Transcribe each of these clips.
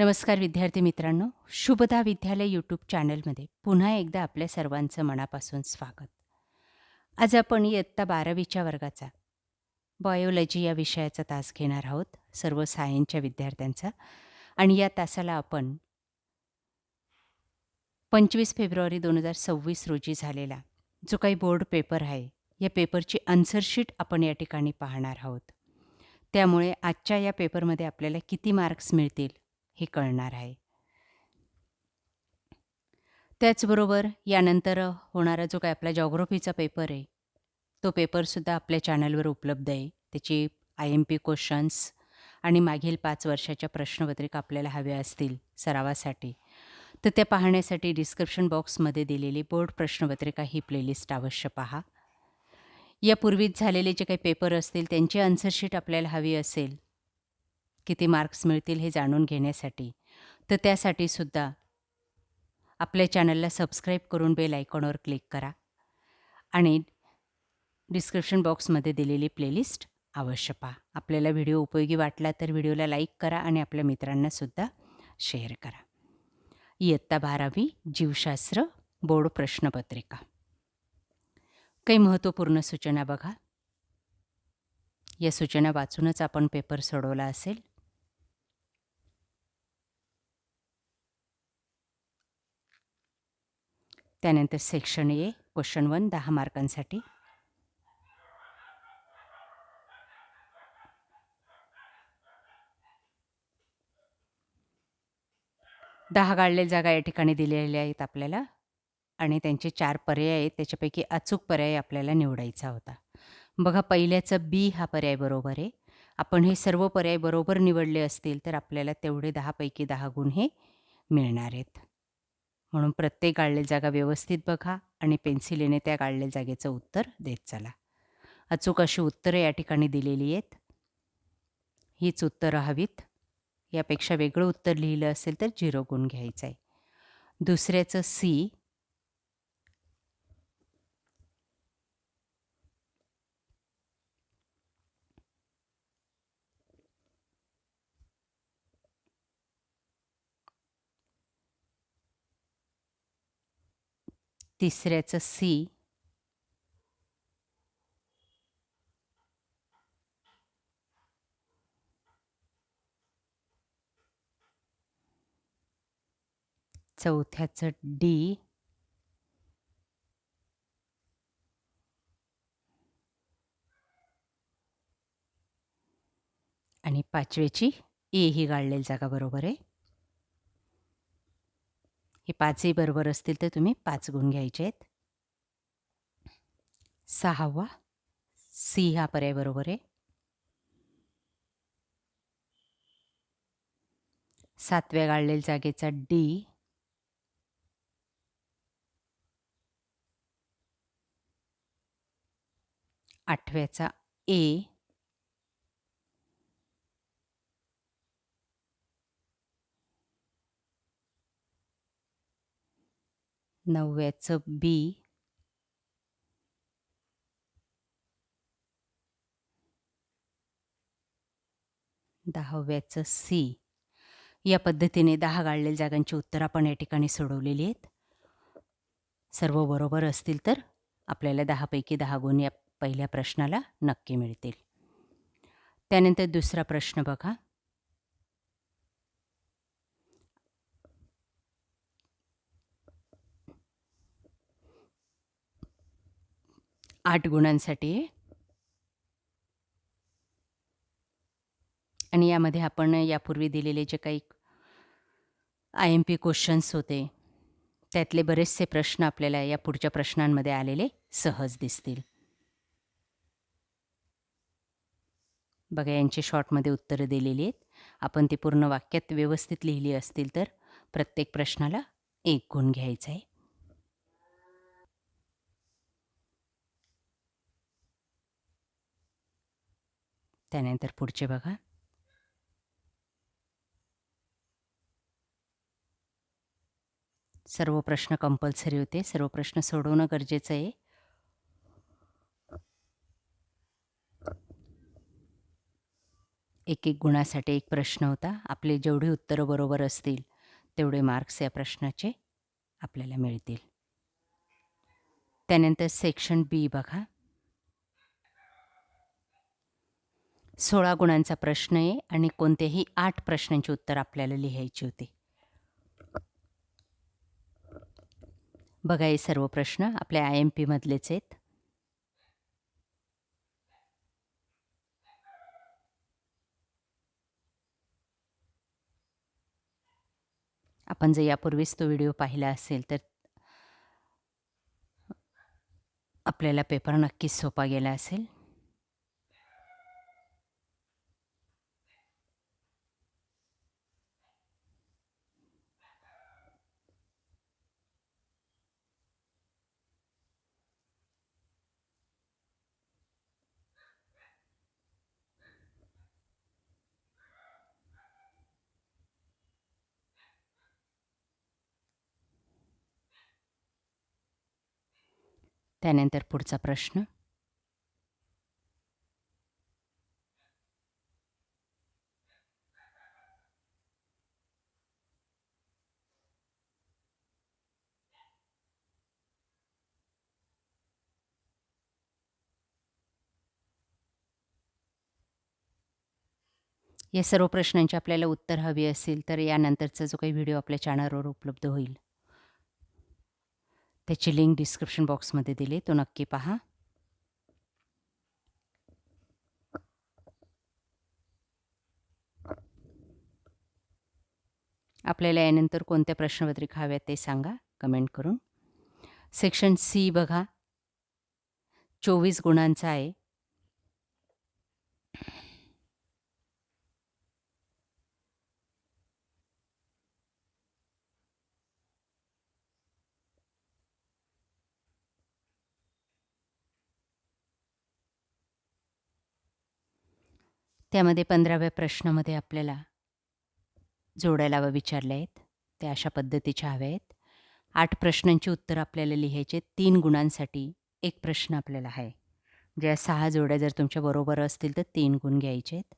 नमस्कार विद्यार्थी मित्रांनो, शुभदा विद्यालय यूट्यूब चॅनलमध्ये पुन्हा एकदा आपल्या सर्वांचं मनापासून स्वागत. आज आपण इयत्ता 12वीच्या वर्गाचा बायोलॉजी या विषयाचा तास घेणार आहोत, सर्व सायन्सच्या विद्यार्थ्यांचा. आणि या तासाला आपण 25 फेब्रुवारी 2026 रोजी झालेला जो काही बोर्ड पेपर आहे, या पेपरची आन्सर शीट आपण या ठिकाणी पाहणार आहोत. त्यामुळे आजच्या या पेपरमध्ये आपल्याला किती मार्क्स मिळतील हे कळणार आहे. त्याचबरोबर यानंतर होणारा जो काही आपला जिओग्राफीचा पेपर आहे, तो पेपरसुद्धा आपल्या चॅनलवर उपलब्ध आहे. त्याची IMP क्वेश्चन्स आणि मागील 5 वर्षाच्या प्रश्नपत्रिका आपल्याला हव्या असतील सरावासाठी, तर त्या पाहण्यासाठी डिस्क्रिप्शन बॉक्समध्ये दिलेली बोर्ड प्रश्नपत्रिका ही प्लेलिस्ट अवश्य पहा. यापूर्वीच झालेले जे काही पेपर असतील त्यांची आन्सर शीट आपल्याला हवी असेल, किती मार्क्स मिळतील हे जाणून घेण्यासाठी, तर त्यासाठीसुद्धा आपल्या चॅनलला सबस्क्राईब करून बेल आयकॉनवर क्लिक करा आणि डिस्क्रिप्शन बॉक्समध्ये दिलेली प्लेलिस्ट अवश्य पहा. आपल्याला व्हिडिओ उपयोगी वाटला तर व्हिडिओला लाईक करा आणि आपल्या मित्रांनासुद्धा शेअर करा. इयत्ता 12वी जीवशास्त्र बोर्ड प्रश्नपत्रिका. काही महत्त्वपूर्ण सूचना बघा. या सूचना वाचूनच आपण पेपर सोडवला असेल. त्यानंतर सेक्शन ए क्वेश्चन 1 10 मार्कांसाठी. दहा गाळलेल्या जागा या ठिकाणी दिलेल्या आहेत आपल्याला आणि त्यांचे 4 पर्याय आहेत. त्याच्यापैकी अचूक पर्याय आपल्याला निवडायचा होता. बघा, पहिल्याचं बी हा पर्याय बरोबर आहे. आपण हे सर्व पर्याय बरोबर निवडले असतील तर आपल्याला तेवढे 10 पैकी 10 गुण हे मिळणार आहेत. म्हणून प्रत्येक गाळलेली जागा व्यवस्थित बघा आणि पेन्सिलीने त्या गाळलेल्या जागेचं उत्तर देत चला. अचूक अशी उत्तरं या ठिकाणी दिलेली आहेत. हीच उत्तरं हवीत. यापेक्षा वेगळं उत्तर लिहिलं असेल तर 0 गुण घ्यायचा आहे. दुसऱ्याचं सी, तिसऱ्याचं सी, चौथ्याचं डी, आणि पाचव्याची ए ही गाळलेली जागा बरोबर आहे. हे पाचही बरोबर असतील तर तुम्ही 5 गुण घ्यायचे आहेत. सहावा सी हा पर्याय बरोबर आहे. सातव्या गाळलेल्या जागेचा डी, आठव्याचा ए, नवव्याचं बी, 10व्याचं सी. या पद्धतीने 10 गाळलेल्या जागांची उत्तरं आपण या ठिकाणी सोडवलेली आहेत. सर्व बरोबर असतील तर आपल्याला 10 पैकी 10 गुण या पहिल्या प्रश्नाला नक्की मिळतील. त्यानंतर दुसरा प्रश्न बघा. 8 गुणांसाठी आहे. आणि यामध्ये आपण यापूर्वी दिलेले जे काही IMP क्वेश्चन्स होते, त्यातले बरेचसे प्रश्न आपल्याला या पुढच्या प्रश्नांमध्ये आलेले सहज दिसतील. बघा, यांची शॉर्टमध्ये उत्तरं दिलेली आहेत. आपण ती पूर्ण वाक्यात व्यवस्थित लिहिली असतील तर प्रत्येक प्रश्नाला 1 गुण घ्यायचा आहे. त्यानंतर पुढचे बघा. सर्व प्रश्न कंपल्सरी होते. सर्व प्रश्न सोडवणं गरजेचं आहे. एक गुणासाठी एक प्रश्न होता. आपले जेवढी उत्तरं बरोबर असतील तेवढे मार्क्स या प्रश्नाचे आपल्याला मिळतील. त्यानंतर सेक्शन बी बघा. 16 गुणांचा प्रश्न आहे आणि कोणत्याही 8 प्रश्नांची उत्तर आपल्याला लिहायची होती. बघा, हे सर्व प्रश्न आपल्या IMP मधलेच आहेत. आपण जर यापूर्वीच तो व्हिडिओ पाहिला असेल तर आपल्याला पेपर नक्कीच सोपा गेला असेल. त्यानंतर पुढचा प्रश्न. या सर्व प्रश्नांची आपल्याला उत्तर हवी असेल तर यानंतरचा जो काही व्हिडिओ आपल्या चॅनलवर उपलब्ध होईल त्याची लिंक डिस्क्रिप्शन बॉक्समध्ये दिली, तो नक्की पहा. आपल्याला यानंतर कोणत्या प्रश्नपत्रिका हव्यात ते सांगा कमेंट करून. सेक्शन सी बघा, 24 गुणांचा आहे. त्यामध्ये 15व्या प्रश्नामध्ये आपल्याला जोड्या लावा विचारल्या आहेत. त्या अशा पद्धतीच्या हव्या आहेत. 8 प्रश्नांची उत्तरं आपल्याला लिहायचे. 3 गुणांसाठी एक प्रश्न आपल्याला आहे. ज्या 6 जोड्या जर तुमच्या बरोबर असतील तर 3 गुण घ्यायचे आहेत.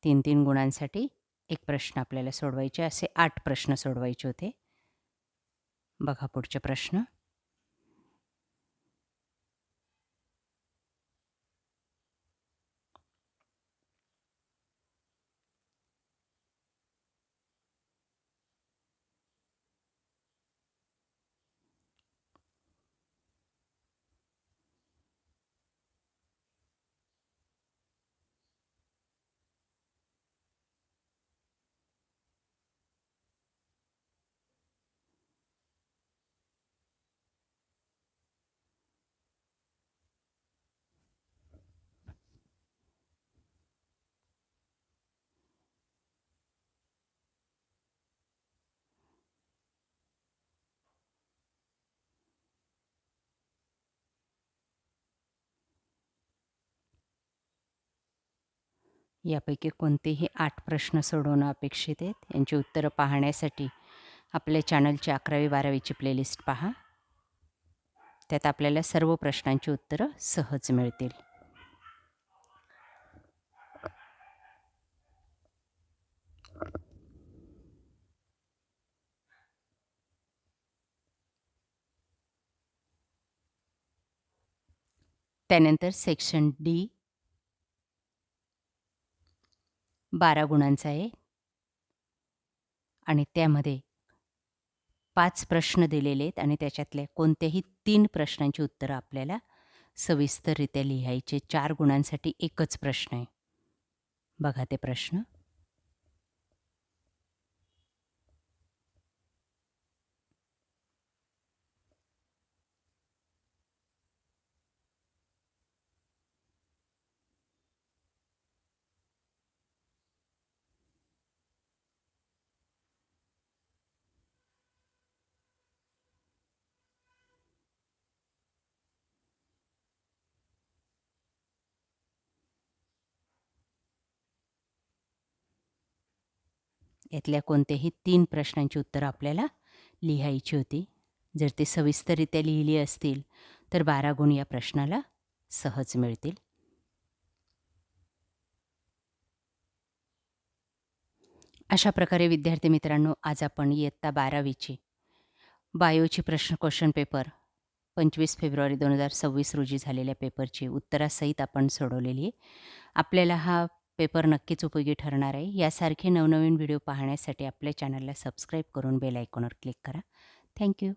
3-3 गुणांसाठी एक प्रश्न आपल्याला सोडवायचे. असे 8 प्रश्न सोडवायचे होते. बघा पुढचे प्रश्न. यापैकी कोणतेही 8 प्रश्न सोडवणं अपेक्षित आहेत. यांची उत्तरं पाहण्यासाठी आपल्या चॅनलची 11वी-12वीची प्लेलिस्ट पहा. त्यात आपल्याला सर्व प्रश्नांची उत्तरं सहज मिळतील. त्यानंतर सेक्शन डी 12 गुणांचा आहे आणि त्यामध्ये 5 प्रश्न दिलेले आहेत आणि त्याच्यातल्या कोणत्याही 3 प्रश्नांची उत्तरं आपल्याला सविस्तररित्या लिहायचे. 4 गुणांसाठी एकच प्रश्न आहे. बघा ते प्रश्न. यातल्या कोणत्याही 3 प्रश्नांची उत्तरं आपल्याला लिहायची होती. जर ते सविस्तररित्या लिहिली असतील तर 12 गुण या प्रश्नाला सहज मिळतील. अशा प्रकारे विद्यार्थी मित्रांनो, आज आपण इयत्ता 12वीची बायोची क्वेश्चन पेपर 25 फेब्रुवारी 2026 रोजी झालेल्या पेपरची उत्तरासहित आपण सोडवलेली आहे. आपल्याला हा पेपर नक्कीच उपयोगी ठरणार आहे. यासारखे नवनवीन व्हिडिओ पाहण्यासाठी आपल्या चॅनलला सबस्क्राईब करून बेल आयकॉनवर क्लिक करा. Thank you.